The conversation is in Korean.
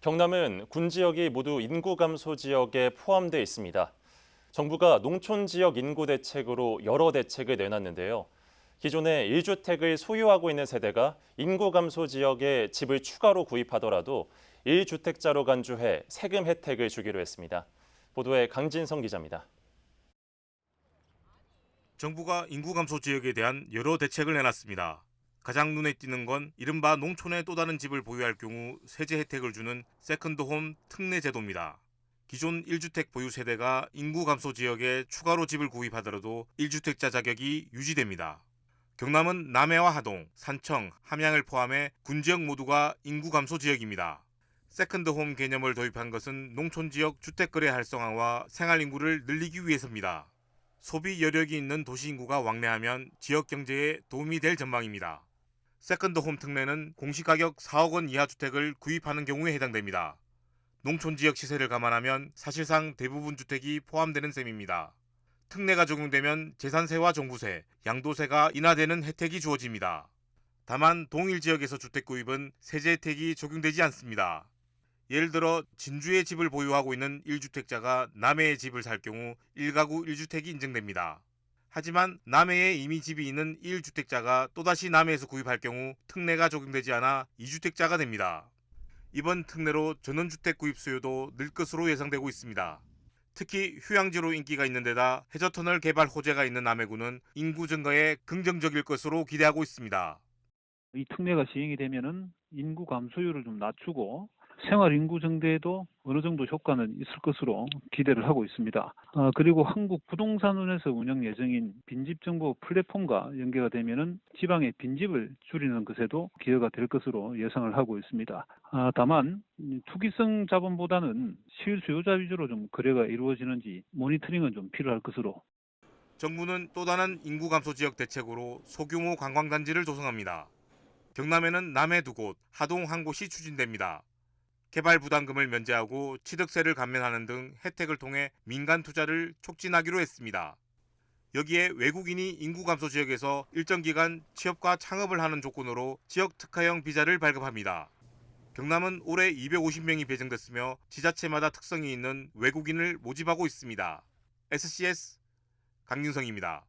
경남은 군 지역이 모두 인구 감소 지역에 포함돼 있습니다. 정부가 농촌 지역 인구 대책으로 여러 대책을 내놨는데요. 기존에 1주택을 소유하고 있는 세대가 인구 감소 지역에 집을 추가로 구입하더라도 1주택자로 간주해 세금 혜택을 주기로 했습니다. 보도에 강진성 기자입니다. 정부가 인구 감소 지역에 대한 여러 대책을 내놨습니다. 가장 눈에 띄는 건 이른바 농촌에 또 다른 집을 보유할 경우 세제 혜택을 주는 세컨드홈 특례 제도입니다. 기존 1주택 보유 세대가 인구 감소 지역에 추가로 집을 구입하더라도 1주택자 자격이 유지됩니다. 경남은 남해와 하동, 산청, 함양을 포함해 군 지역 모두가 인구 감소 지역입니다. 세컨드홈 개념을 도입한 것은 농촌 지역 주택 거래 활성화와 생활 인구를 늘리기 위해서입니다. 소비 여력이 있는 도시 인구가 왕래하면 지역 경제에 도움이 될 전망입니다. 세컨드홈 특례는 공시가격 4억 원 이하 주택을 구입하는 경우에 해당됩니다. 농촌 지역 시세를 감안하면 사실상 대부분 주택이 포함되는 셈입니다. 특례가 적용되면 재산세와 종부세, 양도세가 인하되는 혜택이 주어집니다. 다만 동일 지역에서 주택 구입은 세제 혜택이 적용되지 않습니다. 예를 들어 진주에 집을 보유하고 있는 1주택자가 남해에 집을 살 경우 1가구 1주택이 인정됩니다. 하지만 남해에 이미 집이 있는 1주택자가 또다시 남해에서 구입할 경우 특례가 적용되지 않아 2주택자가 됩니다. 이번 특례로 전원주택 구입 수요도 늘 것으로 예상되고 있습니다. 특히 휴양지로 인기가 있는 데다 해저터널 개발 호재가 있는 남해군은 인구 증가에 긍정적일 것으로 기대하고 있습니다. 이 특례가 시행이 되면은 인구 감소율을 좀 낮추고 생활 인구 증대에도 어느 정도 효과는 있을 것으로 기대를 하고 있습니다. 그리고 한국부동산원에서 운영 예정인 빈집 정보 플랫폼과 연계가 되면은 지방의 빈집을 줄이는 것에도 기여가 될 것으로 예상을 하고 있습니다. 다만 투기성 자본보다는 실수요자 위주로 좀 거래가 이루어지는지 모니터링은 좀 필요할 것으로. 정부는 또 다른 인구 감소 지역 대책으로 소규모 관광단지를 조성합니다. 경남에는 남해 2곳, 하동 1곳이 추진됩니다. 개발 부담금을 면제하고 취득세를 감면하는 등 혜택을 통해 민간 투자를 촉진하기로 했습니다. 여기에 외국인이 인구 감소 지역에서 일정 기간 취업과 창업을 하는 조건으로 지역 특화형 비자를 발급합니다. 경남은 올해 250명이 배정됐으며 지자체마다 특성이 있는 외국인을 모집하고 있습니다. SCS 강윤성입니다.